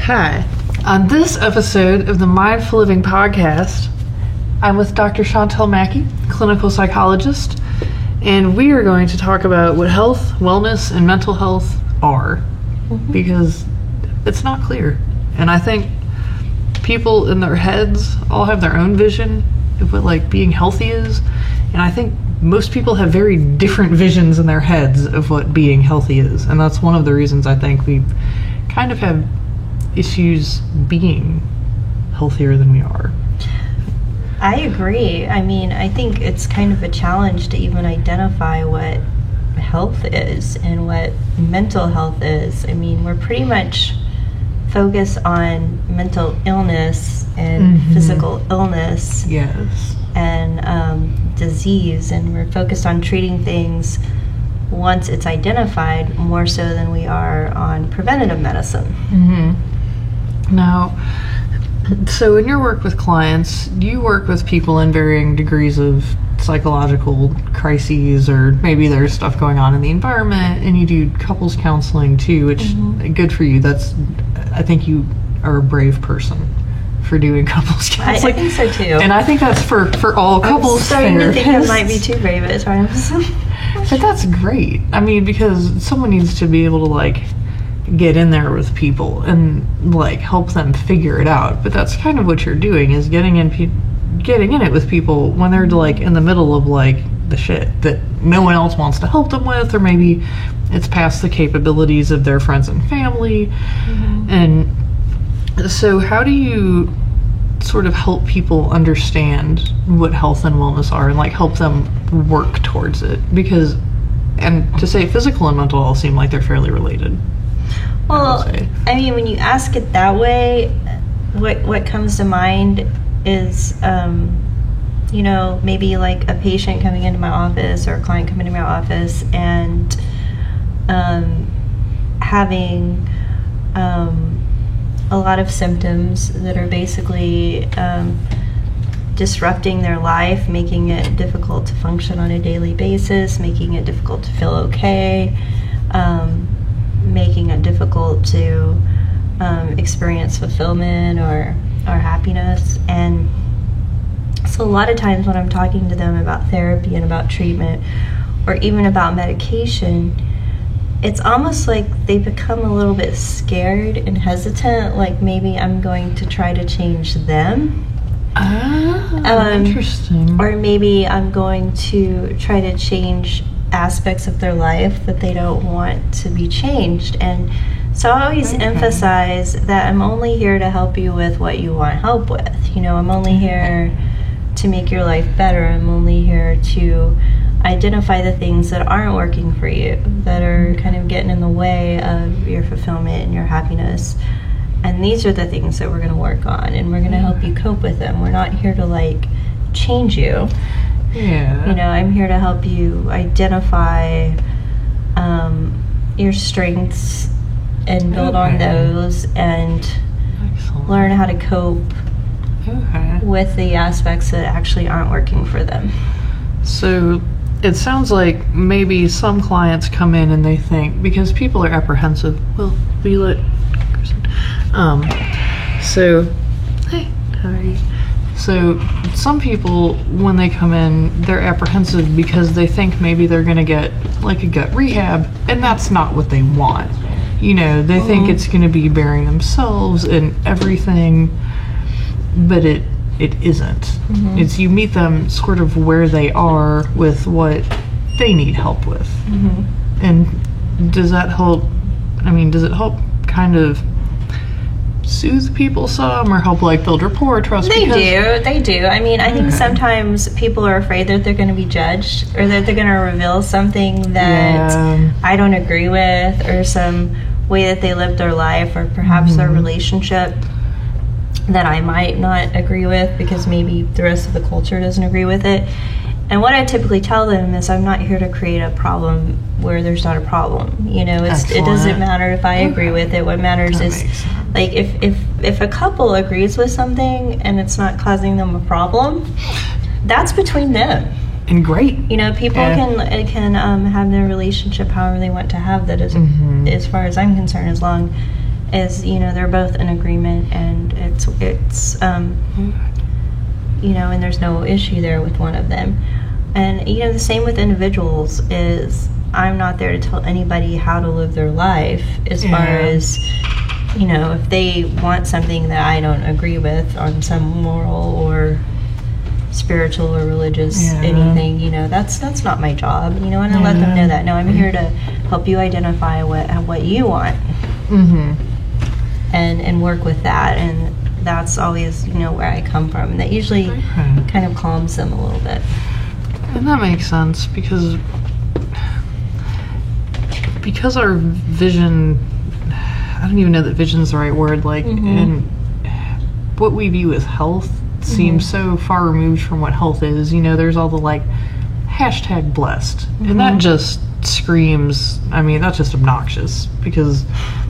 Hi. On this episode of the Mindful Living podcast, I'm with Dr. Chantel Mackey, clinical psychologist, and we are going to talk about what health, wellness, and mental health are, because it's not clear. And I think people in their heads all have their own vision of what like being healthy is, and I think most people have very different visions in their heads of what being healthy is, and that's one of the reasons I think we kind of have issues being healthier than we are. I agree. I mean, I think it's kind of a challenge to even identify what health is and what mental health is. I mean, we're pretty much focused on mental illness and physical illness. Yes. And disease, and we're focused on treating things once it's identified more so than we are on preventative medicine. Now, so in your work with clients, you work with people in varying degrees of psychological crises, or maybe there's stuff going on in the environment, and you do couples counseling too, which good for you. I think you are a brave person for doing couples counseling. I think so too. And I think that's for all couples therapists. I'm starting to think I might be too brave at times. But that's great. I mean, because someone needs to be able to like get in there with people and like help them figure it out. But that's kind of what you're doing, is getting in it with people when they're like in the middle of like the shit that no one else wants to help them with, or maybe it's past the capabilities of their friends and family. And so how do you sort of help people understand what health and wellness are and like help them work towards it? Because, and to say physical and mental health seem like they're fairly related. Well, I mean, when you ask it that way, what comes to mind is, maybe like a patient coming into my office or a client coming into my office and having a lot of symptoms that are basically disrupting their life, making it difficult to function on a daily basis, making it difficult to feel okay, making it difficult to experience fulfillment or happiness. And so a lot of times when I'm talking to them about therapy and about treatment or even about medication, it's almost like they become a little bit scared and hesitant, like maybe I'm going to try to change them. Interesting. Or maybe I'm going to try to change aspects of their life that they don't want to be changed. And so I always emphasize that I'm only here to help you with what you want help with. I'm only here to make your life better. I'm only here to identify the things that aren't working for you, that are kind of getting in the way of your fulfillment and your happiness. And these are the things that we're going to work on, and we're going to help you cope with them. We're not here to like change you. Yeah. I'm here to help you identify your strengths and build on those, and learn how to cope with the aspects that actually aren't working for them. So it sounds like maybe some clients come in and they think, because people are apprehensive. Well, we let hey, how are you? So some people, when they come in, they're apprehensive because they think maybe they're going to get like a gut rehab, and that's not what they want. They think it's going to be bearing themselves and everything, but it isn't. It's you meet them sort of where they are with what they need help with. And does that help? I mean, does it help kind of soothe people some, or help like build rapport, trust? They do. I mean, I think sometimes people are afraid that they're going to be judged, or that they're going to reveal something that I don't agree with, or some way that they live their life, or perhaps their relationship that I might not agree with because maybe the rest of the culture doesn't agree with it. And what I typically tell them is I'm not here to create a problem where there's not a problem. It doesn't matter if I agree with it. What matters is like if a couple agrees with something and it's not causing them a problem, that's between them. And great. People can have their relationship however they want to have that, as far as I'm concerned, as long is, you know, they're both in agreement, and it's you know, and there's no issue there with one of them. And, you know, the same with individuals is I'm not there to tell anybody how to live their life as far as, you know, if they want something that I don't agree with on some moral or spiritual or religious anything, you know, that's not my job, you know, and I let them know that. No, I'm here to help you identify what you want, and work with that. And that's always, you know, where I come from, and that usually kind of calms them a little bit. And that makes sense because our vision, I don't even know that vision's the right word, like, and what we view as health seems so far removed from what health is. You know, there's all the like #blessed, and that just screams, I mean, that's just obnoxious, because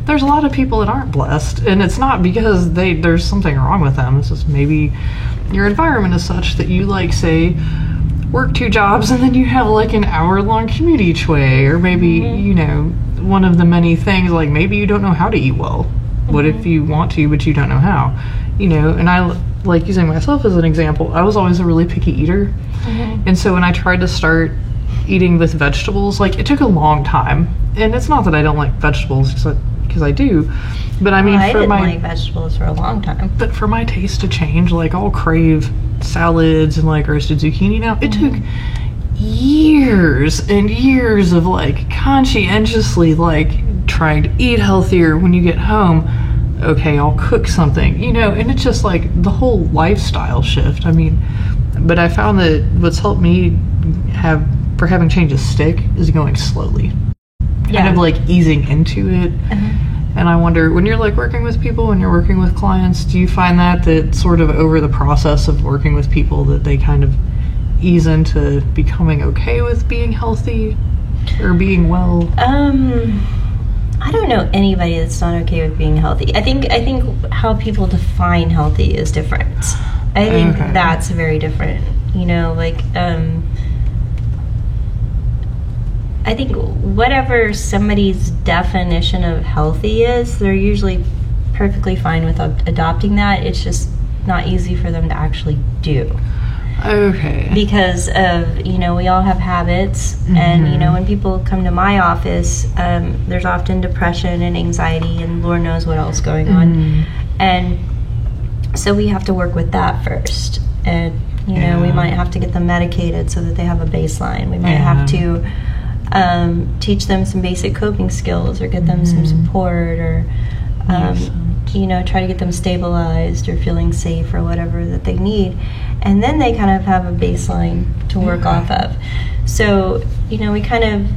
there's a lot of people that aren't blessed, and it's not because there's something wrong with them. It's just maybe your environment is such that you, like, say, work 2 jobs and then you have like an hour-long commute each way, or maybe you know, one of the many things, like maybe you don't know how to eat well. What if you want to but you don't know how, you know? And I like using myself as an example. I was always a really picky eater, and so when I tried to start eating with vegetables, like, it took a long time. And it's not that I don't like vegetables, because I do, but I mean, I didn't like vegetables for a long time. But for my taste to change, like, I'll crave salads and like roasted zucchini now. It took years and years of like conscientiously like trying to eat healthier. When you get home, okay, I'll cook something, you know, and it's just like the whole lifestyle shift. I mean, but I found that what's helped me for having changes stick is going slowly, kind of like easing into it. And I wonder, when you're like working with people, when you're working with clients, do you find that sort of over the process of working with people that they kind of ease into becoming okay with being healthy or being well? I don't know anybody that's not okay with being healthy. I think how people define healthy is different. I think that's very different. You know, like, I think whatever somebody's definition of healthy is, they're usually perfectly fine with adopting that. It's just not easy for them to actually do. Okay. Because of, you know, we all have habits, and, you know, when people come to my office, there's often depression and anxiety and Lord knows what else going on. And so we have to work with that first. And, you know, we might have to get them medicated so that they have a baseline. We might have to teach them some basic coping skills, or get them some support, or you know, try to get them stabilized or feeling safe or whatever that they need, and then they kind of have a baseline to work off of. So, you know, we kind of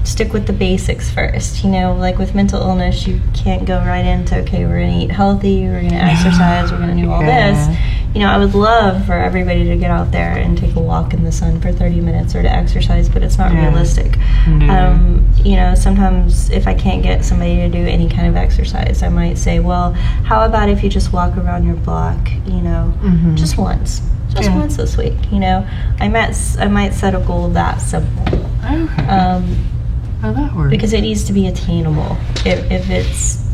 stick with the basics first. You know, like with mental illness, you can't go right into, okay, we're going to eat healthy, we're going to exercise, we're going to do all this. You know, I would love for everybody to get out there and take a walk in the sun for 30 minutes or to exercise, but it's not realistic. You know, sometimes if I can't get somebody to do any kind of exercise, I might say, well, how about if you just walk around your block, you know, just once. Just once this week, you know. I might set a goal that simple. How that works? Because it needs to be attainable. If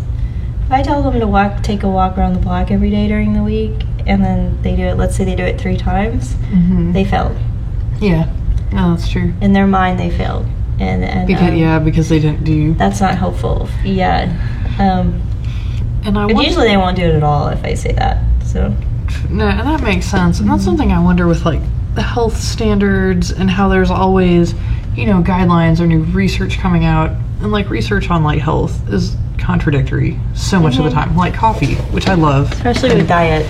I tell them to take a walk around the block every day during the week, and then they do it, let's say they do it 3 times, they failed. Yeah, no, that's true. In their mind, they failed. And because they didn't do. That's not helpful. Yeah. And usually they won't do it at all if I say that. So. No, and that makes sense. And that's something I wonder with like the health standards, and how there's always, you know, guidelines or new research coming out, and like research on like health is contradictory so much of the time. Like coffee, which I love, especially with diet.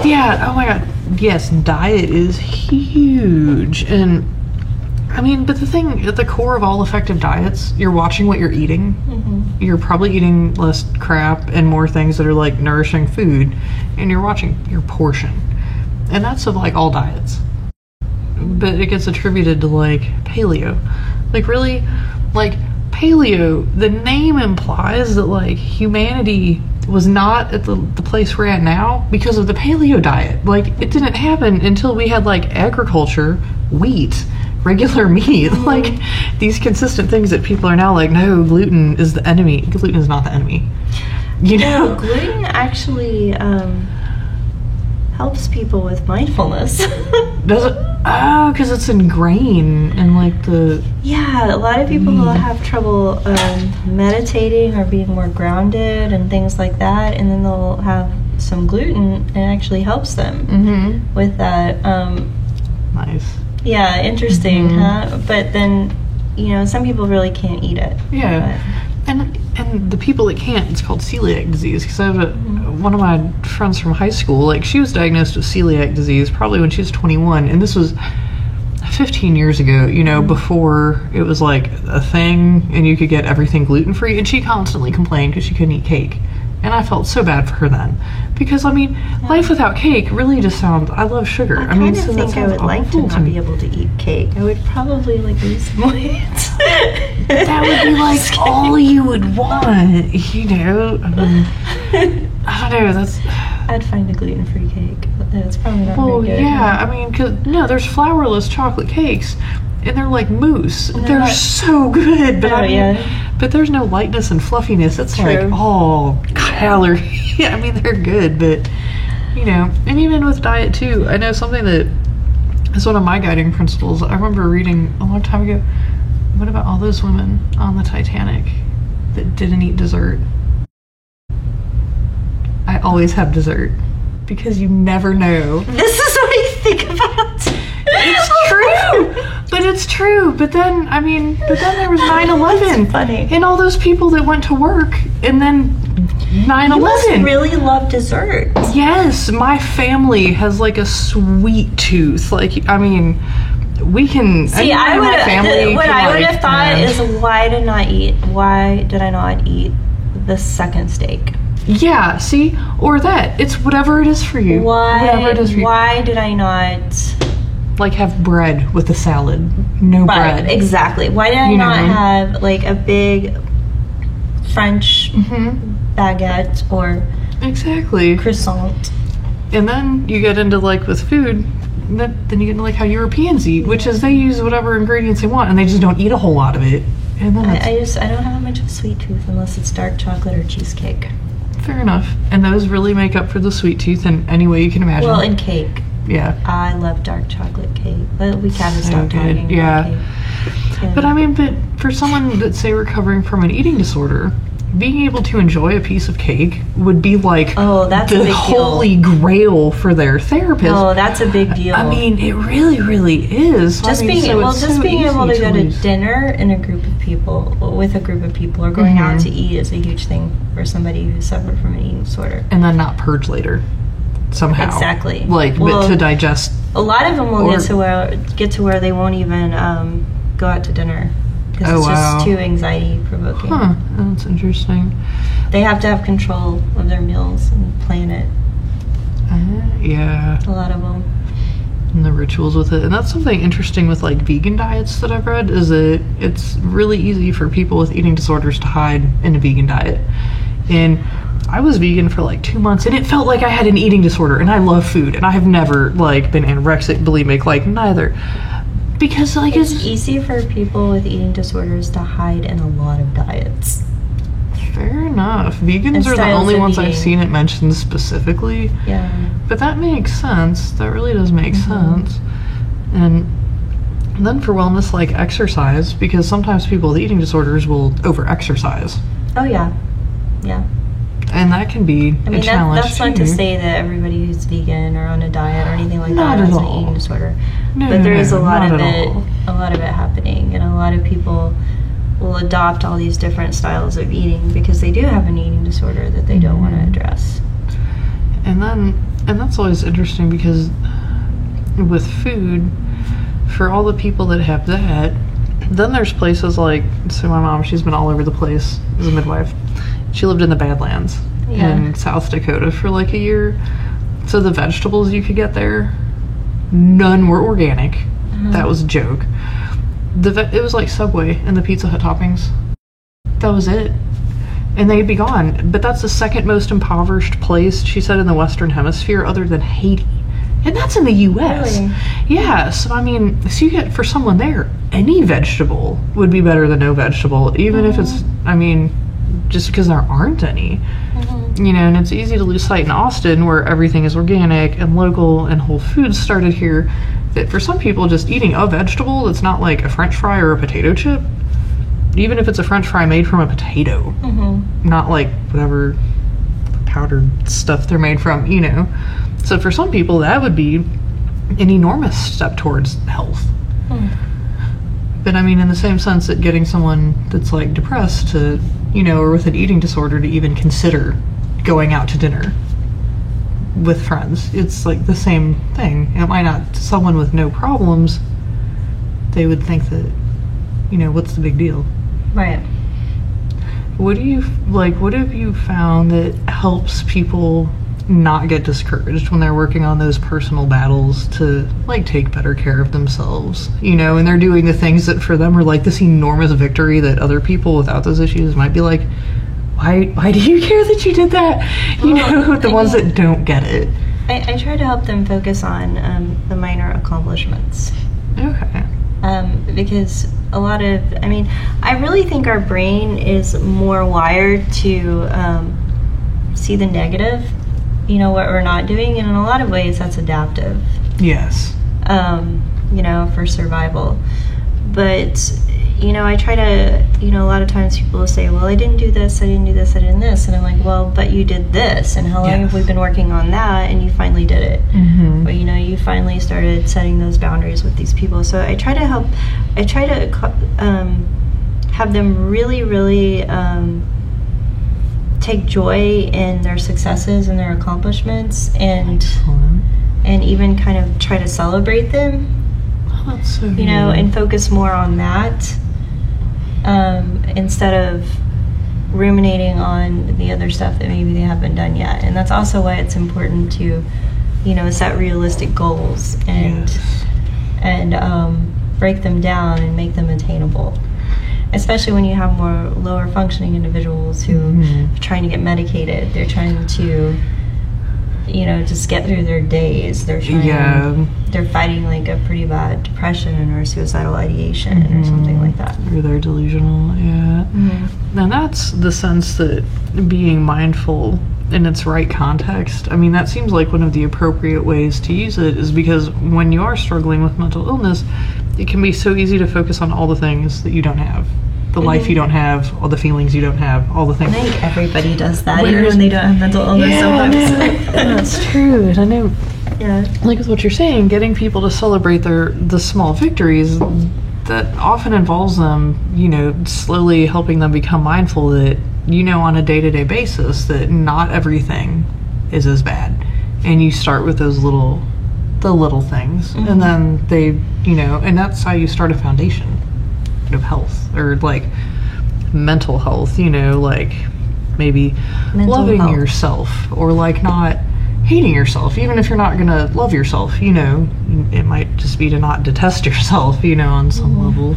Yeah. Oh my god. Yes, diet is huge. And I mean, but the thing at the core of all effective diets, you're watching what you're eating. You're probably eating less crap and more things that are like nourishing food, and you're watching your portion. And that's of like all diets. But it gets attributed to like paleo. Like really, like paleo, the name implies that like humanity was not at the place we're at now because of the paleo diet. Like, it didn't happen until we had like agriculture, wheat, regular meat, like these consistent things that people are now like, no, gluten is the enemy. Gluten is not the enemy. You know? No, gluten actually helps people with mindfulness. Does it? Oh, because it's in grain and like the... Yeah, a lot of people will have trouble meditating or being more grounded and things like that, and then they'll have some gluten and it actually helps them with that. Nice. Yeah, interesting, huh? But then, you know, some people really can't eat it. Yeah. And the people that can't, it's called celiac disease. Because I have one of my friends from high school, like she was diagnosed with celiac disease probably when she was 21, and this was 15 years ago, you know, before it was like a thing and you could get everything gluten-free, and she constantly complained because she couldn't eat cake. And I felt so bad for her then. Because, I mean, life without cake really just sounds... I love sugar. I mean, kind of think I would like to not be able to eat cake. I would probably, like, lose some weight. That would be, like, all you would want, you know? I mean, I don't know, that's... I'd find a gluten-free cake, but that's probably not Well, very good. yeah, I mean, cause, no, there's flourless chocolate cakes, and they're like mousse. They're so good, but I mean, but there's no lightness and fluffiness. It's like all calorie. I mean, they're good, but you know, and even with diet too, I know something that is one of my guiding principles. I remember reading a long time ago. What about all those women on the Titanic that didn't eat dessert? I always have dessert because you never know. This is what you think about. It's true, but it's true. But then, I mean, there was 9/11, funny, and all those people that went to work, and then 9/11. You must really love dessert. Yes, my family has like a sweet tooth. Like, I mean, we can. See, I would have thought is why did I not eat the second steak? Yeah, see, or that it's whatever it is for you. Why did I not? Like have bread with a salad. No bread. Exactly. Why did I not have like a big French baguette or croissant? And then you get into like with food, then you get into like how Europeans eat, which is they use whatever ingredients they want and they just don't eat a whole lot of it. And then I don't have much of a sweet tooth unless it's dark chocolate or cheesecake. Fair enough. And those really make up for the sweet tooth in any way you can imagine. Well, in cake. Yeah. I love dark chocolate cake. But we kind of stopped talking about cake. Yeah. But I mean, for someone that's, say, recovering from an eating disorder, being able to enjoy a piece of cake would be like the holy grail for their therapist. Oh, that's a big deal. I mean, it really, really is. Just being able to go to dinner in a group of people, with a group of people, or going out to eat is a huge thing for somebody who suffered from an eating disorder. And then not purge later. Somehow. Exactly. Like, but to digest. A lot of them will get to where they won't even go out to dinner because it's just too anxiety provoking. Huh, that's interesting. They have to have control of their meals and plan it. Yeah. A lot of them. And the rituals with it. And that's something interesting with like vegan diets that I've read, is that it's really easy for people with eating disorders to hide in a vegan diet. And I was vegan for like 2 months and it felt like I had an eating disorder, and I love food and I have never like been anorexic, bulimic, like neither. Because like it's easy for people with eating disorders to hide in a lot of diets. Fair enough. Vegans are the only ones I've seen it mentioned specifically. Yeah. But that makes sense. That really does make sense. And then for wellness, like exercise, because sometimes people with eating disorders will over-exercise. Oh, yeah. Yeah. And that can be a challenge. That's not to say that everybody who's vegan or on a diet or anything like that has an eating disorder. But there is a lot of it happening, and a lot of people will adopt all these different styles of eating because they do have an eating disorder that they don't want to address. And that's always interesting because with food, for all the people that have that, then there's places like, so my mom, she's been all over the place as a midwife. She lived in the Badlands in South Dakota for like a year. So the vegetables you could get there, none were organic. That was a joke. It was like Subway and the Pizza Hut toppings. That was it. And they'd be gone. But that's the second most impoverished place, she said, in the Western Hemisphere other than Haiti. And that's in the U.S. Really? Yeah, so I mean, so you get, for someone there, any vegetable would be better than no vegetable, even if it's, I mean, just because there aren't any. You know, and it's easy to lose sight in Austin, where everything is organic and local and Whole Foods started here, that for some people just eating a vegetable that's not like a French fry or a potato chip, even if it's a French fry made from a potato, not like whatever powdered stuff they're made from, you know. So for some people that would be an enormous step towards health. But I mean, in the same sense that getting someone that's like depressed to, you know, or with an eating disorder to even consider going out to dinner with friends, it's like the same thing. It might not, someone with no problems, they would think that, you know, what's the big deal? Right. What have you found that helps people not get discouraged when they're working on those personal battles to like take better care of themselves, you know, and they're doing the things that for them are like this enormous victory that other people without those issues might be like, why do you care that you did that? You know, the ones that don't get it. I try to help them focus on the minor accomplishments. Okay. Because a lot of, I mean, I really think our brain is more wired to see the negative, you know, what we're not doing, and in a lot of ways that's adaptive. Yes. You know, for survival. But, you know, I try to, you know, a lot of times people will say, well, I didn't do this, I didn't do this, I didn't this. And I'm like, well, but you did this. And how long have we been working on that? And you finally did it. But, you know, you finally started setting those boundaries with these people. So I try to have them really, really take joy in their successes and their accomplishments, and even kind of try to celebrate them. Oh, that's so you know, and focus more on that instead of ruminating on the other stuff that maybe they haven't done yet. And that's also why it's important to, you know, set realistic goals and break them down and make them attainable. Especially when you have more lower functioning individuals who are trying to get medicated. They're trying to, you know, just get through their days. They're trying, they're fighting like a pretty bad depression or suicidal ideation or something like that. Or they're delusional, Now that's the sense that being mindful in its right context, I mean, that seems like one of the appropriate ways to use it, is because when you are struggling with mental illness, it can be so easy to focus on all the things that you don't have. The life you don't have, all the feelings you don't have, all the things. I think everybody does that, even when they don't have mental illness sometimes. That's true. And I know, like with what you're saying, getting people to celebrate the small victories, that often involves them, you know, slowly helping them become mindful that, you know, on a day-to-day basis, that not everything is as bad. And you start with those little things. And then they, you know, and that's how you start a foundation of health, or like mental health, you know, like maybe mental loving health. Yourself, or like not hating yourself, even if you're not gonna love yourself, you know, it might just be to not detest yourself, you know, on some level.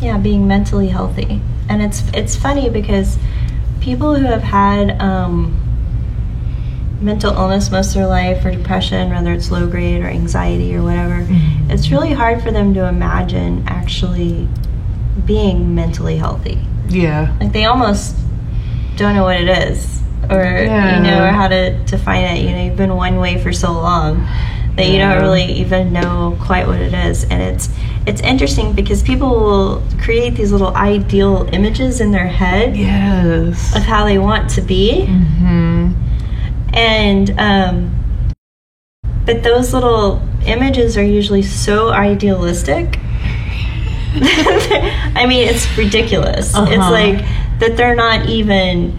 Yeah, being mentally healthy. And it's funny because people who have had mental illness most of their life, or depression, whether it's low grade or anxiety or whatever, it's really hard for them to imagine actually being mentally healthy. Yeah. Like they almost don't know what it is, or you know, or how to define it. You know, you've been one way for so long that you don't really even know quite what it is. And it's interesting because people will create these little ideal images in their head of how they want to be. And but those little images are usually so idealistic. I mean, it's ridiculous. It's like that they're not even,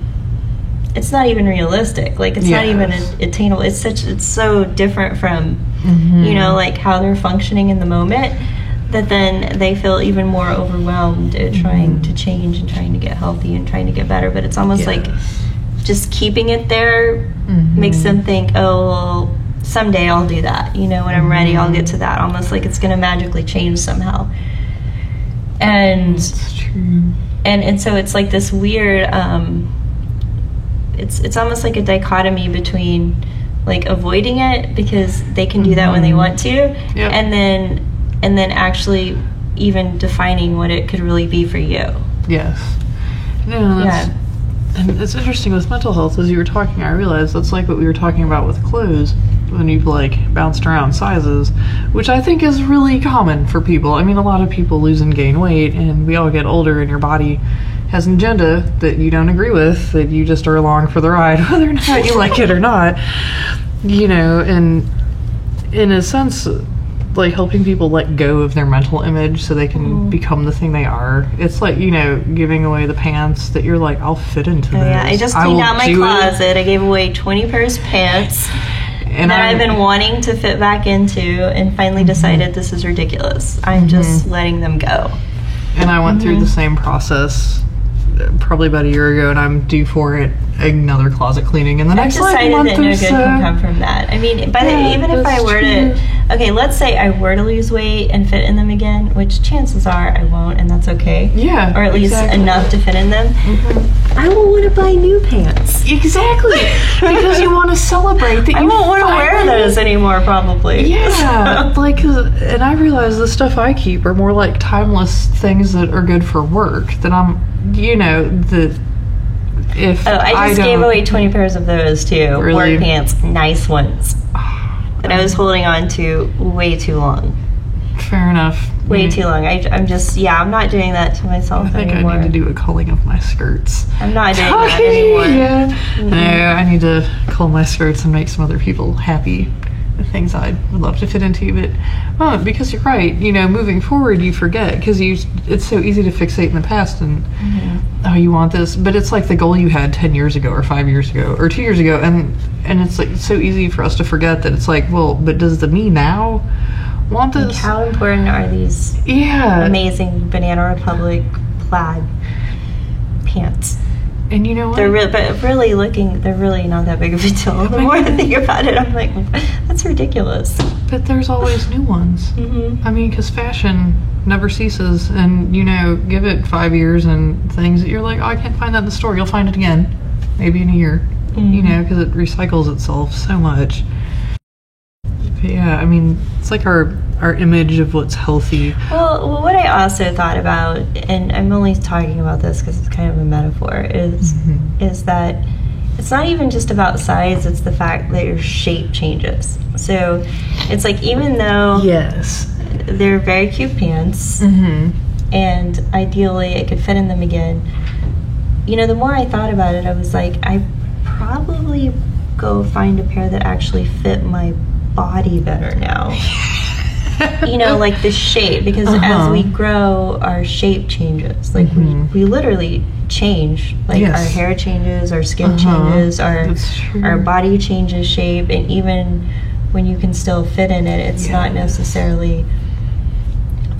it's not even realistic. Like it's not even attainable. It's so different from you know, like how they're functioning in the moment, that then they feel even more overwhelmed at trying to change and trying to get healthy and trying to get better. But it's almost like just keeping it there makes them think, oh, well, someday I'll do that. You know, when I'm ready, I'll get to that. Almost like it's going to magically change somehow. And and so it's like this weird, it's almost like a dichotomy between like avoiding it because they can do that when they want to, and then actually even defining what it could really be for you. Yes. No, and it's interesting with mental health. As you were talking, I realized that's like what we were talking about with clothes when you've like bounced around sizes, which I think is really common for people. I mean, a lot of people lose and gain weight, and we all get older, and your body has an agenda that you don't agree with, that you just are along for the ride, whether or not you like it or not. You know, and in a sense, like helping people let go of their mental image so they can become the thing they are. It's like, you know, giving away the pants that you're like, I'll fit into this. Yeah, I just cleaned out my closet. I gave away 20 pairs of pants that I've been wanting to fit back into, and finally decided this is ridiculous. I'm just letting them go. And I went through the same process probably about a year ago, and I'm due for it, another closet cleaning in the next month or so. I've decided that no good can come from that. I mean, even if I were to, okay, let's say I were to lose weight and fit in them again, which chances are I won't, and that's okay. Yeah, or at least enough to fit in them. I won't want to buy new pants. Exactly, because you want to celebrate that. I won't want to wear those anymore, probably. Yeah, like, and I realize the stuff I keep are more like timeless things that are good for work. That I'm, you know, that. I just gave away 20 pairs of those too. Really? Work pants, nice ones. That I was holding on to way too long. Fair enough. Way too long. I'm not doing that to myself anymore. I think I need to do a culling of my skirts. I'm not doing that anymore. Yeah. No, I need to cull my skirts and make some other people happy. The things I would love to fit into, but because you're right, you know, moving forward you forget, because it's so easy to fixate in the past and you want this, but it's like the goal you had 10 years ago or 5 years ago or 2 years ago, and it's like so easy for us to forget that it's like, well, but does the me now want this? Like, how important are these amazing Banana Republic plaid pants? And you know what? They're really not that big of a deal. The more I think about it, I'm like, that's ridiculous. But there's always new ones. I mean, because fashion never ceases, and you know, give it 5 years and things that you're like, oh, I can't find that in the store. You'll find it again, maybe in a year. You know, because it recycles itself so much. But yeah, I mean, it's like our image of what's healthy. Well, what I also thought about, and I'm only talking about this because it's kind of a metaphor, is that it's not even just about size, it's the fact that your shape changes. So it's like, even though they're very cute pants, and ideally it could fit in them again, you know, the more I thought about it, I was like, I probably go find a pair that actually fit my body better now. You know, like the shape, because as we grow, our shape changes. Like we literally change. Like our hair changes, our skin changes, our body changes shape, and even when you can still fit in it, it's not necessarily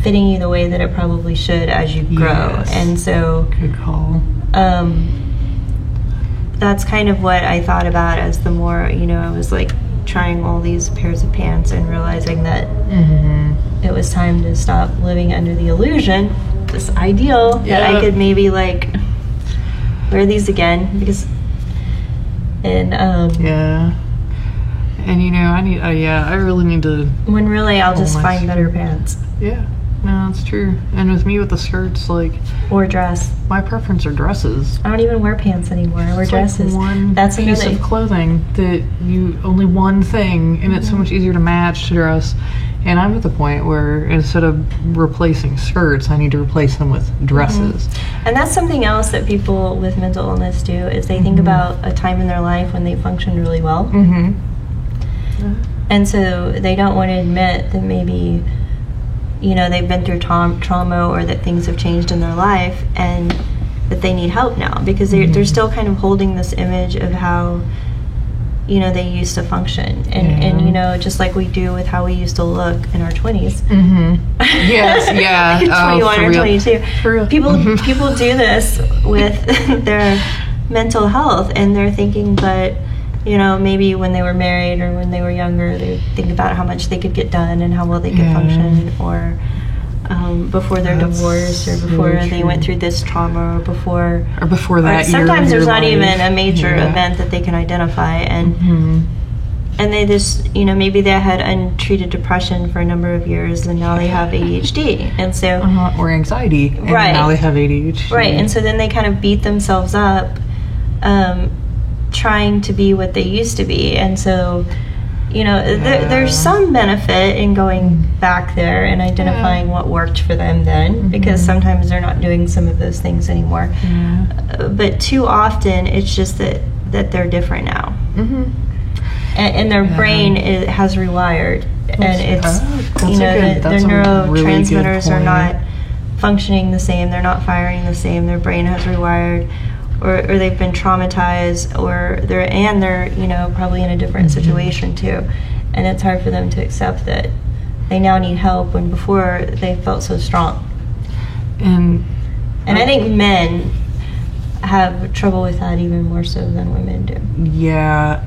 fitting you the way that it probably should as you grow. And so, good call. That's kind of what I thought about as the more, you know, I was like trying all these pairs of pants and realizing that it was time to stop living under the illusion, this ideal that I could maybe like wear these again, because and you know, I really need to, when really I'll just find better pants. No, it's true. And with me, with the skirts, like, or dress, my preference are dresses. I don't even wear pants anymore. I wear dresses. Like that's piece of clothing that you only one thing, and it's so much easier to match to dress. And I'm at the point where instead of replacing skirts, I need to replace them with dresses. And that's something else that people with mental illness do, is they think about a time in their life when they functioned really well. And so they don't want to admit that maybe, you know, they've been through trauma, or that things have changed in their life, and that they need help now, because they're still kind of holding this image of how, you know, they used to function, and you know, just like we do with how we used to look in our 20s. 21 or 22. For real. People do this with their mental health, and they're thinking, but you know, maybe when they were married or when they were younger, they think about how much they could get done and how well they could function, or before their divorce, or before they went through this trauma, or before that. Sometimes there's not even a major event that they can identify, and and they just, maybe they had untreated depression for a number of years, and now they have ADHD, and so or anxiety, and now they have ADHD, right? And so then they kind of beat themselves up, trying to be what they used to be, and so there's some benefit in going back there and identifying what worked for them then, because sometimes they're not doing some of those things anymore. But too often it's just that they're different now. And their brain has rewired, and it's their neurotransmitters are not functioning the same, they're not firing the same, their brain has rewired, or they've been traumatized, or they're probably in a different situation too, and it's hard for them to accept that they now need help when before they felt so strong. And I think men have trouble with that even more so than women do. Yeah,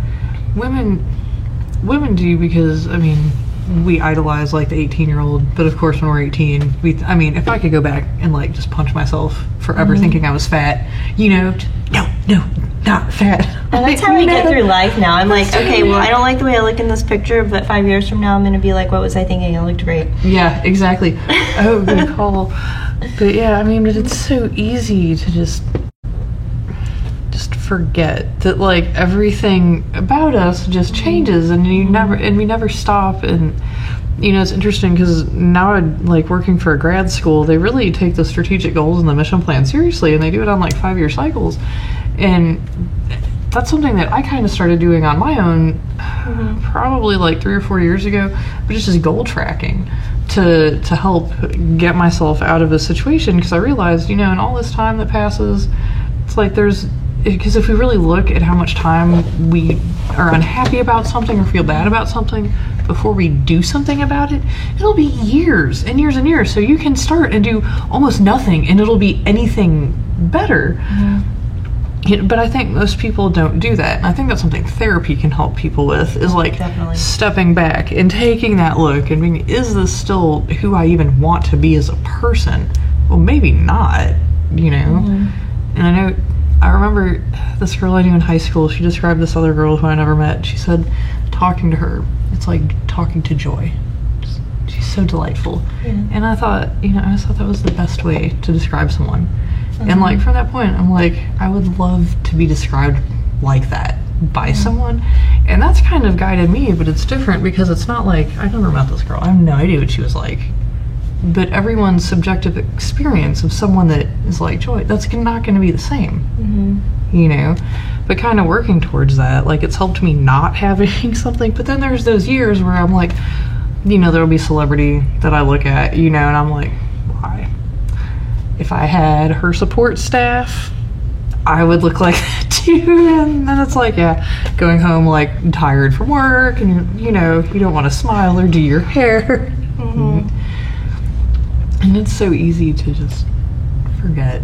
women do, because we idolize like the 18-year-old, but of course when we're 18, if I could go back and like just punch myself forever thinking I was fat, no, not fat. And that's how I get through life now. I'm like, okay, well, I don't like the way I look in this picture, but 5 years from now I'm going to be like, what was I thinking? I looked great. Yeah, exactly. Oh, good call. But yeah, it's so easy to just forget that like everything about us just changes, and we never stop. And it's interesting because now, like working for a grad school, they really take the strategic goals and the mission plan seriously, and they do it on like 5-year cycles. And that's something that I kind of started doing on my own probably like 3 or 4 years ago, but it's just goal tracking to help get myself out of a situation, because I realized, in all this time that passes, it's like because if we really look at how much time we are unhappy about something or feel bad about something before we do something about it, it'll be years and years and years. So you can start and do almost nothing and it'll be anything better. But I think most people don't do that. And I think that's something therapy can help people with, is like stepping back and taking that look and being, is this still who I even want to be as a person? Well, maybe not, And I remember this girl I knew in high school, she described this other girl who I never met. She said, talking to her, it's like talking to joy. She's so delightful. And I thought, I just thought that was the best way to describe someone. And like from that point, I'm like, I would love to be described like that by someone. And that's kind of guided me, but it's different because it's not like, I never met this girl, I have no idea what she was like. But everyone's subjective experience of someone that is like Joy, that's not going to be the same, But kind of working towards that, like it's helped me not having something. But then there's those years where I'm like, there'll be a celebrity that I look at, and I'm like, why? If I had her support staff, I would look like that too. And then it's like, going home like tired from work, and you don't want to smile or do your hair. And it's so easy to just forget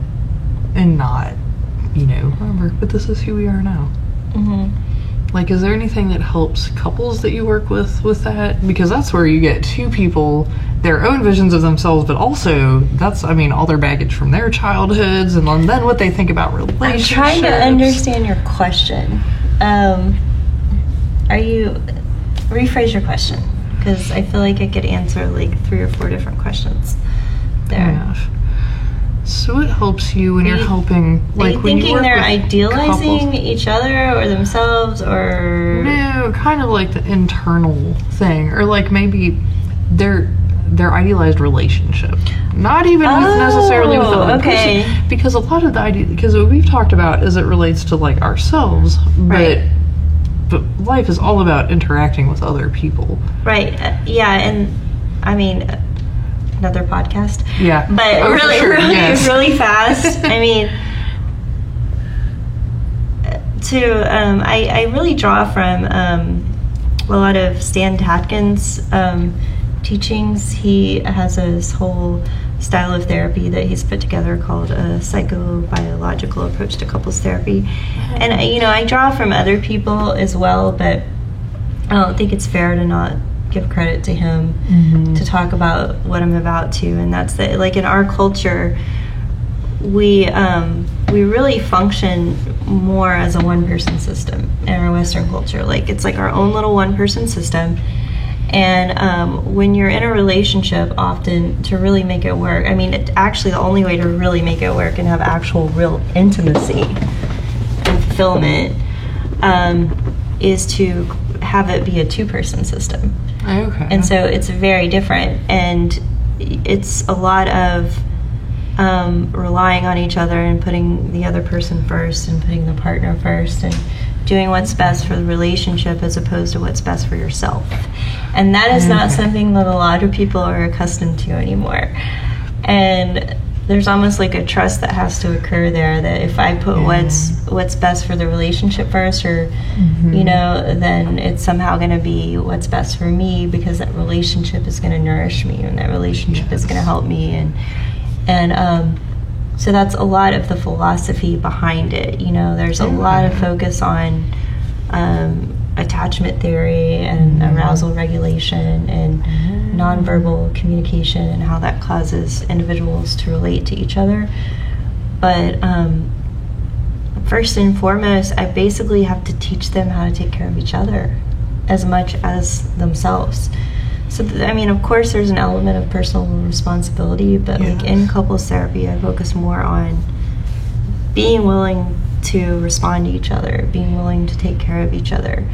and not, remember, but this is who we are now. Like, is there anything that helps couples that you work with that? Because that's where you get two people, their own visions of themselves, but also that's, all their baggage from their childhoods, and then what they think about relationships. I'm trying to understand your question. Rephrase your question, because I feel like I could answer like 3 or 4 different questions there. So it helps you when you're helping, like, when you work with they're idealizing couples. each other or themselves, or no, kind of like the internal thing, or like maybe their idealized relationship, not even necessarily with the other person, because a lot of the idea, because what we've talked about as it relates to like ourselves, but life is all about interacting with other people, right? And another podcast, but really fast. I really draw from a lot of Stan Tatkin's teachings. He has this whole style of therapy that he's put together called a psychobiological approach to couples therapy. And I draw from other people as well, but I don't think it's fair to not give credit to him to talk about what I'm about to. And that's that, like, in our culture, we we really function more as a one-person system in our Western culture. Like, it's like our own little one-person system. And when you're in a relationship, often to really make it work, I mean, actually the only way to really make it work and have actual real intimacy and fulfillment is to have it be a two-person system. Okay. And so it's very different, and it's a lot of relying on each other and putting the other person first and putting the partner first and doing what's best for the relationship as opposed to what's best for yourself. And that is not something that a lot of people are accustomed to anymore. And there's almost like a trust that has to occur there, that if I put what's best for the relationship first, or you know, then it's somehow going to be what's best for me, because that relationship is going to nourish me and that relationship is going to help me. And so that's a lot of the philosophy behind it. You know, there's a lot of focus on attachment theory and arousal regulation and nonverbal communication and how that causes individuals to relate to each other. But first and foremost, I basically have to teach them how to take care of each other as much as themselves. So, I mean, of course, there's an element of personal responsibility, but like in couples therapy, I focus more on being willing to respond to each other, being willing to take care of each other,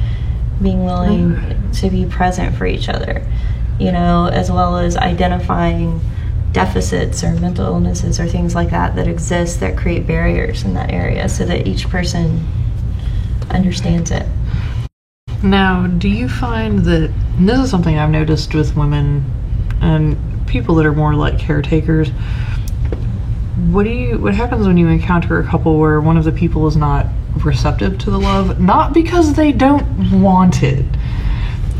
being willing to be present for each other, you know, as well as identifying deficits or mental illnesses or things like that that exist that create barriers in that area, so that each person understands it. Now, do you find that, and this is something I've noticed with women and people that are more like caretakers, what happens when you encounter a couple where one of the people is not receptive to the love, not because they don't want it,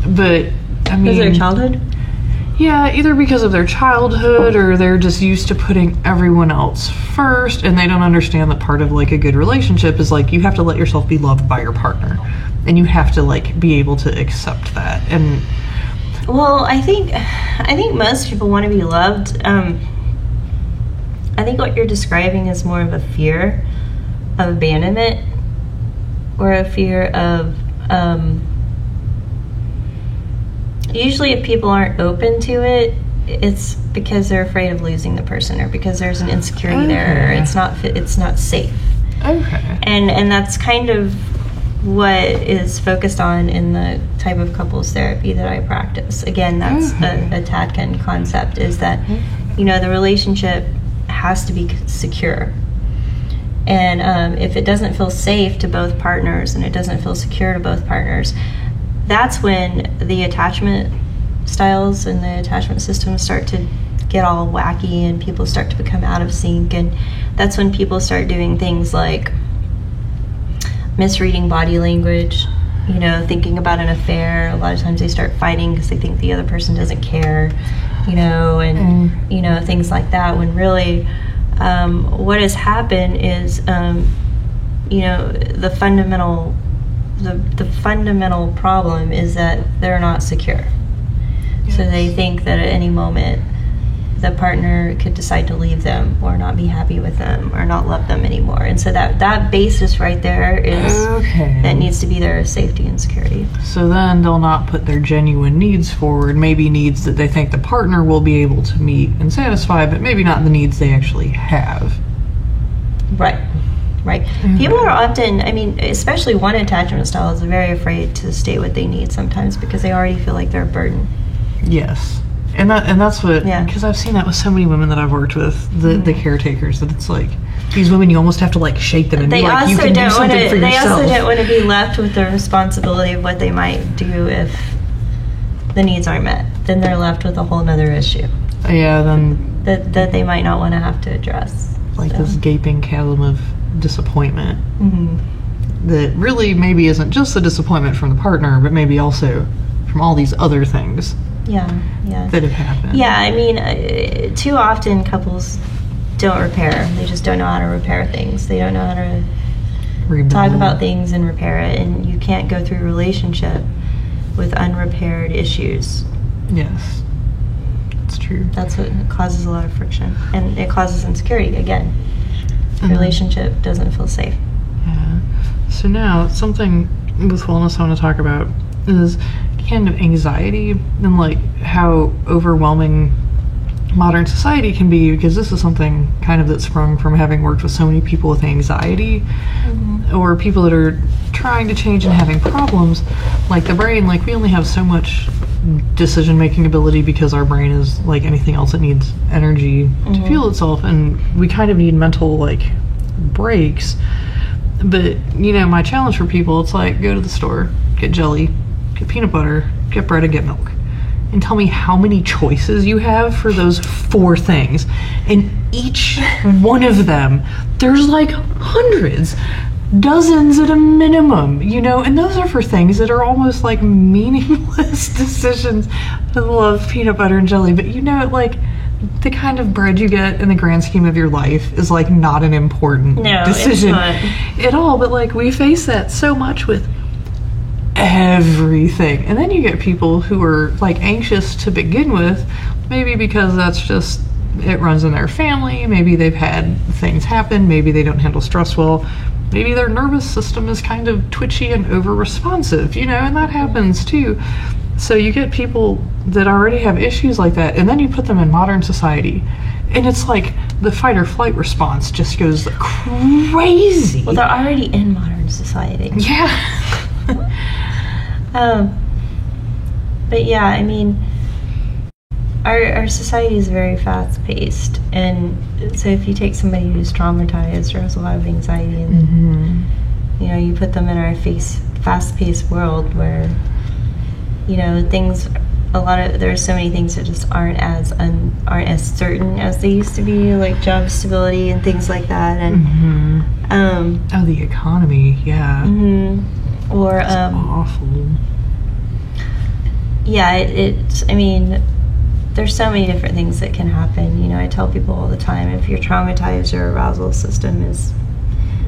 but I mean, because of their childhood? Yeah, either because of their childhood or they're just used to putting everyone else first, and they don't understand that part of like a good relationship is like you have to let yourself be loved by your partner, and you have to like be able to accept that. And well, I think most people want to be loved. I think what you're describing is more of a fear of abandonment, or a fear of usually if people aren't open to it, it's because they're afraid of losing the person, or because there's an insecurity there, or it's not safe. Okay. And that's kind of what is focused on in the type of couples therapy that I practice. Again, that's a Tadkin concept, is that, you know, the relationship has to be secure. And if it doesn't feel safe to both partners and it doesn't feel secure to both partners, that's when the attachment styles and the attachment systems start to get all wacky and people start to become out of sync. And that's when people start doing things like misreading body language, you know, thinking about an affair. A lot of times they start fighting because they think the other person doesn't care, you know, and you know, things like that, when really what has happened is you know, the fundamental problem is that they're not secure. So they think that at any moment the partner could decide to leave them or not be happy with them or not love them anymore. And so that basis right there is that needs to be there as safety and security. So then they'll not put their genuine needs forward, maybe needs that they think the partner will be able to meet and satisfy, but maybe not the needs they actually have. Right. People are often, I mean, especially one attachment style is very afraid to state what they need sometimes because they already feel like they're a burden. Yes. And that's what, because I've seen that with so many women that I've worked with, the caretakers, that it's like, these women, you almost have to like shake them and be like, you can do something for yourself. They also don't want to be left with the responsibility of what they might do if the needs aren't met. Then they're left with a whole nother issue. Yeah, then. That they might not want to have to address. Like this gaping chasm of disappointment that really maybe isn't just the disappointment from the partner, but maybe also from all these other things that have happened. Yeah, I mean, too often couples don't repair. They just don't know how to repair things. They don't know how to talk about things and repair it. And you can't go through a relationship with unrepaired issues. Yes, it's true. That's what causes a lot of friction. And it causes insecurity, again. relationship doesn't feel safe. Yeah. So now, something with wellness I want to talk about is kind of anxiety and like how overwhelming modern society can be, because this is something kind of that sprung from having worked with so many people with anxiety or people that are trying to change and having problems. Like the brain, like we only have so much decision making ability because our brain is like anything else, it needs energy to fuel itself, and we kind of need mental like breaks. But you know, my challenge for people, it's like go to the store, get jelly, get peanut butter, get bread, and get milk, and tell me how many choices you have for those 4 things. And each one of them, there's like hundreds, dozens at a minimum, you know, and those are for things that are almost like meaningless decisions. I love peanut butter and jelly, but you know, like the kind of bread you get in the grand scheme of your life is like not an important decision at all. But like we face that so much with everything. And then you get people who are like anxious to begin with, maybe because that's just, it runs in their family, maybe they've had things happen, maybe they don't handle stress well, maybe their nervous system is kind of twitchy and over responsive, you know, and that happens too. So you get people that already have issues like that, and then you put them in modern society, and it's like the fight or flight response just goes crazy. Well, they're already in modern society. Yeah. But yeah, I mean, our society is very fast-paced, and so if you take somebody who's traumatized or has a lot of anxiety, and you know, you put them in our fast-paced world where, you know, there's so many things that just aren't as certain as they used to be, like job stability and things like that, and the economy, yeah. Or it's awful. Yeah, it's I mean, there's so many different things that can happen. You know, I tell people all the time, if you're traumatized, your arousal system is,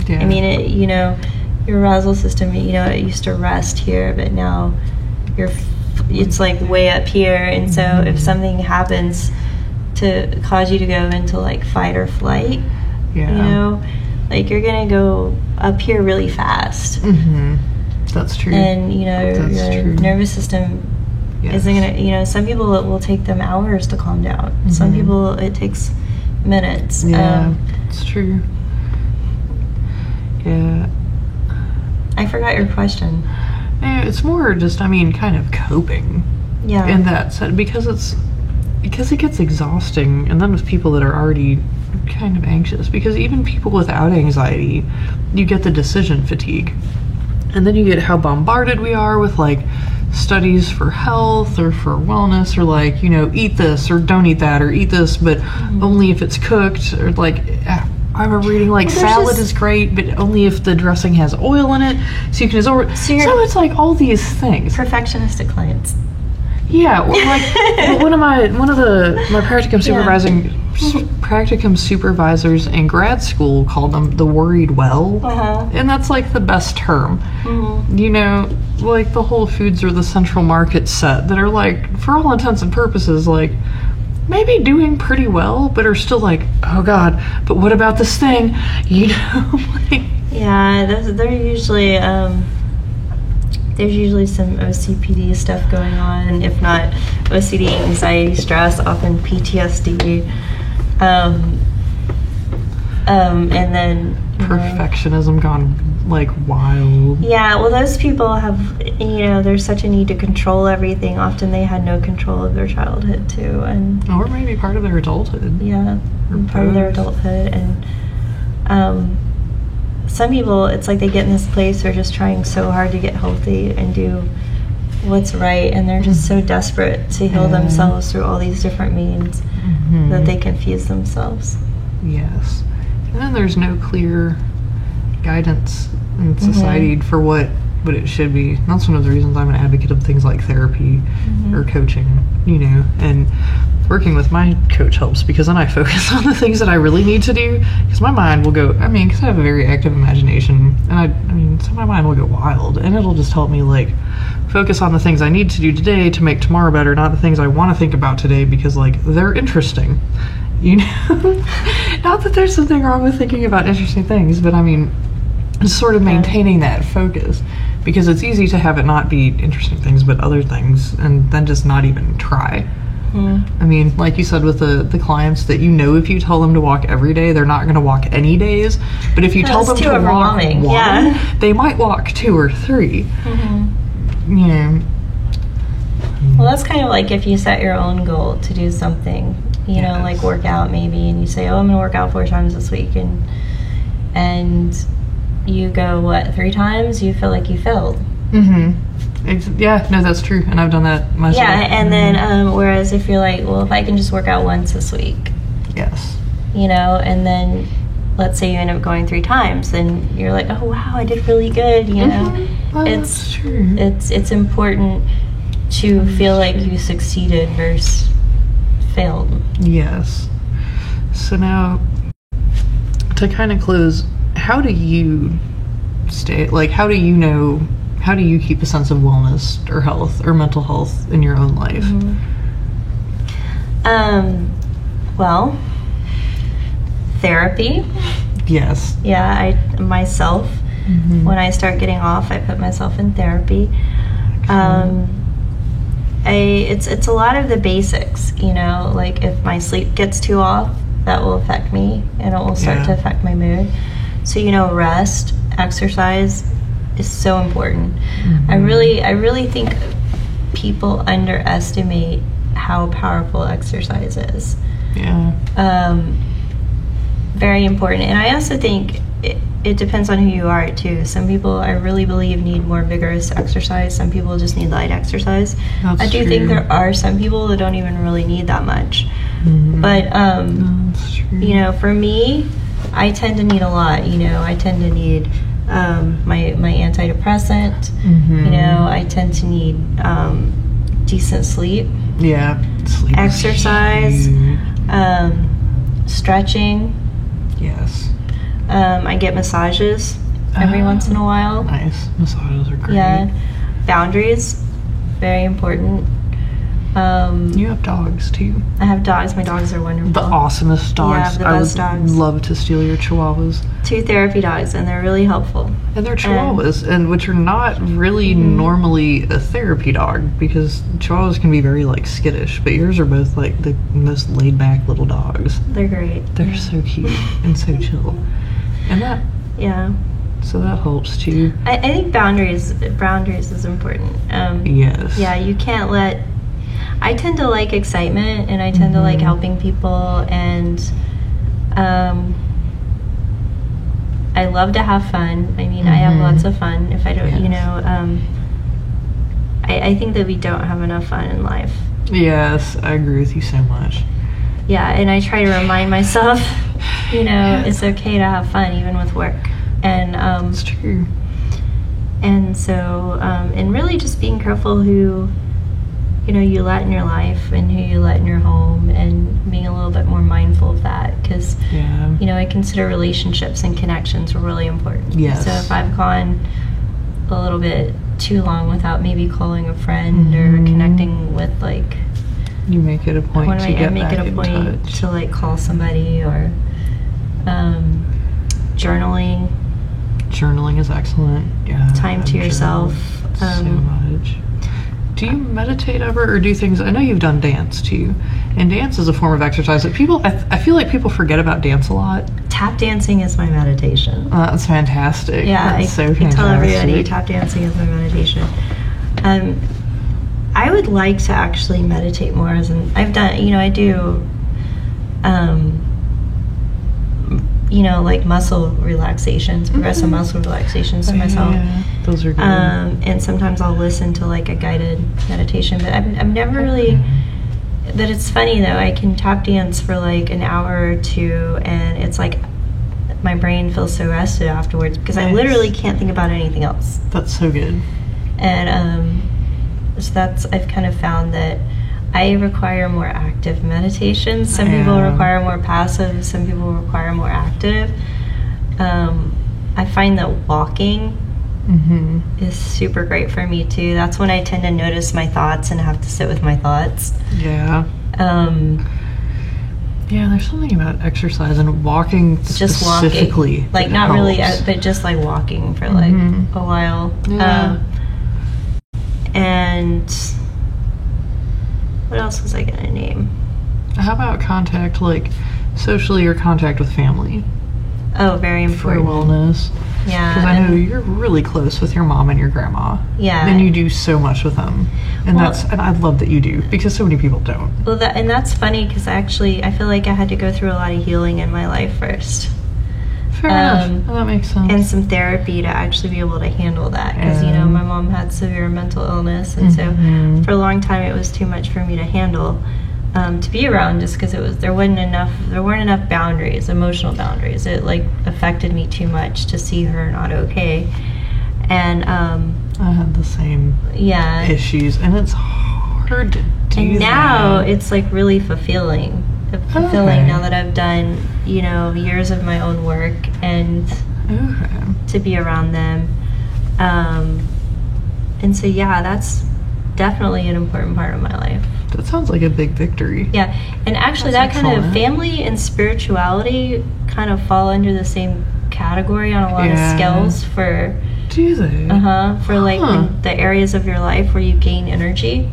I mean, you know, your arousal system, you know, it used to rest here, but now it's like way up here. And so if something happens to cause you to go into like fight or flight, you know, like you're gonna go up here really fast. That's true. And you know, your nervous system isn't gonna, you know, some people it will take them hours to calm down. Some people it takes minutes. Yeah, it's true. Yeah. I forgot your question. It's more just, I mean, kind of coping. Yeah. In that sense, because it gets exhausting, and then with people that are already kind of anxious, because even people without anxiety, you get the decision fatigue. And then you get how bombarded we are with like studies for health or for wellness, or like, you know, eat this or don't eat that, or eat this but only if it's cooked, or like I remember reading like salad is great but only if the dressing has oil in it, so you can absorb. So it's like all these things. Perfectionistic clients. Yeah, or like one of my practicum supervisors in grad school called them the worried well, and that's like the best term. You know, like the Whole Foods or the Central Market set that are like, for all intents and purposes, like maybe doing pretty well, but are still like, oh God, but what about this thing? You know, like, yeah, they're usually there's usually some OCPD stuff going on, and if not OCD, anxiety, stress, often PTSD, and then perfectionism gone like wild. Yeah, well, those people have, you know, there's such a need to control everything. Often they had no control of their childhood too, and or maybe part of their adulthood. Yeah, part of their adulthood, and some people, it's like they get in this place, they're just trying so hard to get healthy and do what's right, and they're just so desperate to heal themselves through all these different means that they confuse themselves. Yes. And then there's no clear guidance in society for what it should be. That's one of the reasons I'm an advocate of things like therapy or coaching, you know, and working with my coach helps, because then I focus on the things that I really need to do, because my mind will go, I mean, because I have a very active imagination, and so my mind will go wild, and it'll just help me like focus on the things I need to do today to make tomorrow better, not the things I want to think about today because like they're interesting, you know? Not that there's something wrong with thinking about interesting things, but I mean, sort of maintaining that focus, because it's easy to have it not be interesting things but other things, and then just not even try. I mean, like you said with the clients, that you know, if you tell them to walk every day, they're not going to walk any days, but if you tell them to walk one, they might walk 2 or 3. You know. Well, that's kind of like if you set your own goal to do something, you know, like work out maybe, and you say, oh, I'm going to work out 4 times this week, and you go, what, 3 times, you feel like you failed. Yeah, no, that's true, and I've done that myself. Yeah, and then whereas if you're like, well, if I can just work out once this week, you know, and then let's say you end up going 3 times, then you're like, oh wow, I did really good, you know. Well, that's true. It's important to feel like you succeeded versus failed. Yes. So now, to kind of close, how do you how do you know, how do you keep a sense of wellness or health or mental health in your own life? Well, therapy. Yes. Yeah, myself. When I start getting off, I put myself in therapy. It's a lot of the basics, you know, like if my sleep gets too off, that will affect me, and it will start to affect my mood. So, you know, rest, exercise is so important. I really think people underestimate how powerful exercise is. Very important. And I also think it depends on who you are too. Some people, I really believe, need more vigorous exercise. Some people just need light exercise. I do think there are some people that don't even really need that much. But you know, for me, I tend to need a lot. You know, I tend to need my antidepressant. You know, I tend to need decent sleep. Sleep, exercise, stretching. Yes. I get massages every once in a while. Nice. Massages are great. Yeah. Boundaries, very important. You have dogs too. I have dogs. My dogs are wonderful. The awesomest dogs. Yeah, the best dogs. I would love to steal your chihuahuas. 2 therapy dogs, and they're really helpful. And they're chihuahuas, and which are not really normally a therapy dog, because chihuahuas can be very like skittish, but yours are both like the most laid back little dogs. They're great. They're so cute and so chill. And that so that helps too. I think boundaries is important. Yes. Yeah, you can't let. I tend to like excitement, and I tend to like helping people, and I love to have fun. I mean, I have lots of fun. If I don't, you know, I think that we don't have enough fun in life. Yes, I agree with you so much. Yeah, and I try to remind myself, you know, it's okay to have fun even with work. And it's true. And so, and really just being careful who, you know, you let in your life and who you let in your home, and being a little bit more mindful of that, because you know, I consider relationships and connections really important. Yes. So if I've gone a little bit too long without maybe calling a friend or connecting with, like, you make it a point to get make back it a in point touch. to like call somebody, or journaling. Journaling is excellent. Yeah. Time to yourself. So much. Do you meditate ever, or do things? I know you've done dance too, and dance is a form of exercise that people. I feel like people forget about dance a lot. Tap dancing is my meditation. That's fantastic. Yeah, that's so fantastic. I tell everybody tap dancing is my meditation. I would like to actually meditate more. I've done, you know, I do, you know, like muscle relaxations, progressive muscle relaxations to myself. Yeah, those are good. And sometimes I'll listen to like a guided meditation, but I've never really. But it's funny though, I can tap dance for like an hour or 2, and it's like my brain feels so rested afterwards, because I literally can't think about anything else. That's so good. And so I've kind of found that I require more active meditation. Some people require more passive, some people require more active. I find that walking is super great for me too. That's when I tend to notice my thoughts and have to sit with my thoughts. Yeah. Yeah, there's something about exercise and walking Just specifically. walking. Like, not really, but just like walking for like a while. Yeah. And what else was I going to name? How about contact, like socially, or contact with family? Oh, very For important. wellness. Yeah. Because I know you're really close with your mom and your grandma. Yeah. And you do so much with them. And and I love that you do, because so many people don't. Well, that's funny, because actually I feel like I had to go through a lot of healing in my life first. Fair enough. That makes sense. And some therapy to actually be able to handle that, because my mom had severe mental illness, and so for a long time it was too much for me to handle, to be around, just because there weren't enough boundaries, emotional boundaries. It like affected me too much to see her not okay, and I had the same issues, and it's hard to do. And now it's like really fulfilling now that I've done years of my own work, and to be around them, and so that's definitely an important part of my life. That sounds like a big victory. Yeah, and actually That's that kind of excellent. family and spirituality kind of fall under the same category on a lot of scales for Do they? for like in the areas of your life where you gain energy.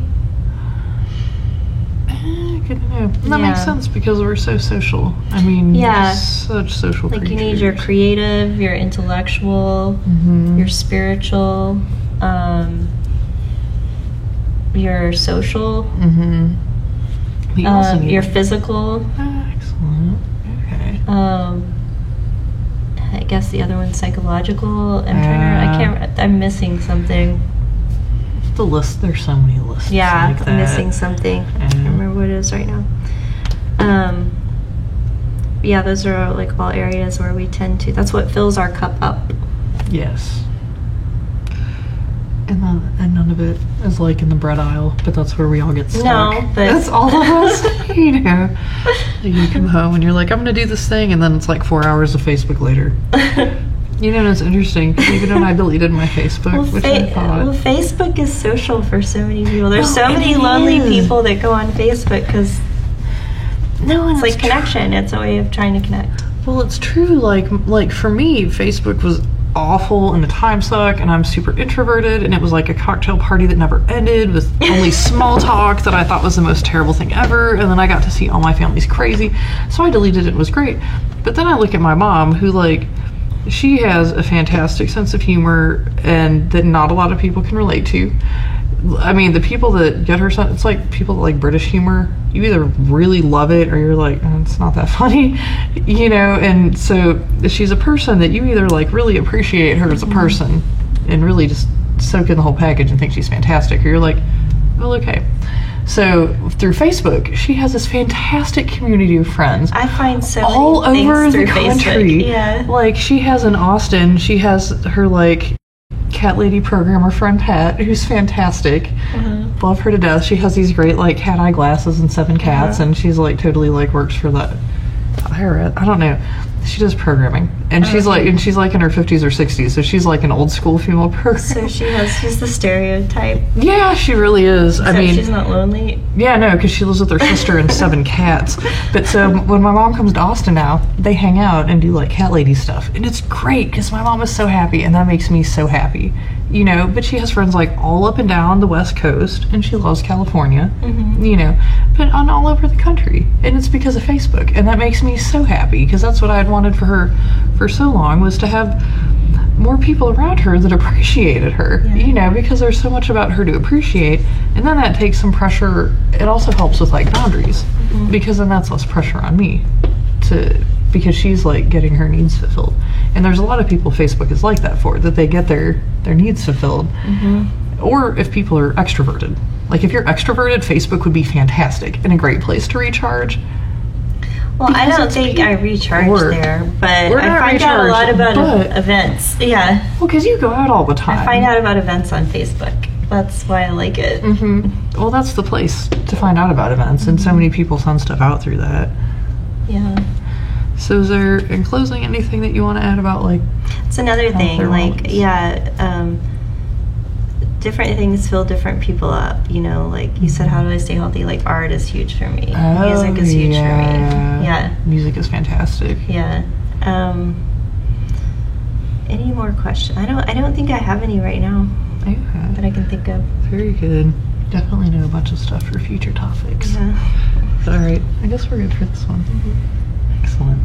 Good to know. That makes sense, because we're so social. I mean, such social Like creatures. you need your creative, your intellectual, your spiritual, your social, We also need your physical. excellent. Okay. I guess the other one's psychological. I'm missing something. The list. There's so many lists. Yeah, like I'm that. missing something. I can't remember what it is right now. Those are like all areas where we tend to. That's what fills our cup up. Yes. And none of it is like in the bread aisle, but that's where we all get stuck. No, but that's all of us. You come home and you're like, I'm gonna do this thing, and then it's like 4 hours of Facebook later. And it's interesting. Even when I deleted my Facebook, which I thought. Well, Facebook is social for so many people. There's so many lonely people that go on Facebook because it's like connection. It's a way of trying to connect. Well, it's true. Like for me, Facebook was awful and a time suck, and I'm super introverted, and it was like a cocktail party that never ended with only small talk that I thought was the most terrible thing ever. And then I got to see all my family's crazy, so I deleted it. It was great. But then I look at my mom, who she has a fantastic sense of humor, and that not a lot of people can relate to. I mean, the people that get her, it's like people that like British humor. You either really love it or you're like, it's not that funny, and so she's a person that you either like really appreciate her as a person and really just soak in the whole package and think she's fantastic, or you're like, well, okay. So through Facebook, she has this fantastic community of friends. I find so all many over things the through country. Facebook. Yeah. Like she has in Austin, she has her like cat lady programmer friend Pat, who's fantastic. Love her to death. She has these great like cat eye glasses and 7 cats, and she's like totally like works for that. I don't know. She does programming, and she's like in her 50s or 60s, so she's like an old school female programmer. So she's the stereotype. Yeah, she really is. Except she's not lonely. Yeah, no, because she lives with her sister and 7 cats. But so when my mom comes to Austin now, they hang out and do like cat lady stuff, and it's great because my mom is so happy, and that makes me so happy. But she has friends like all up and down the West Coast, and she loves California, but on all over the country, and it's because of Facebook, and that makes me so happy because that's what I had wanted for her for so long, was to have more people around her that appreciated her, because there's so much about her to appreciate, and then that takes some pressure. It also helps with like boundaries, because then that's less pressure on me because she's like getting her needs fulfilled. And there's a lot of people Facebook is like that for, that they get their needs fulfilled. Or if people are extroverted. Like if you're extroverted, Facebook would be fantastic and a great place to recharge. Well, I don't think I recharge there, but I find out a lot about events. Yeah. Well, because you go out all the time. I find out about events on Facebook. That's why I like it. Well, that's the place to find out about events, and so many people send stuff out through that. Yeah. So is there, in closing, anything that you want to add about like... It's another thing, like, different things fill different people up, like you said, how do I stay healthy? Like art is huge for me. Music is huge for me. Yeah. Music is fantastic. Yeah. Any more questions? I don't think I have any right now that I can think of. Very good. Definitely know a bunch of stuff for future topics. Yeah. But all right, I guess we're good for this one. Excellent.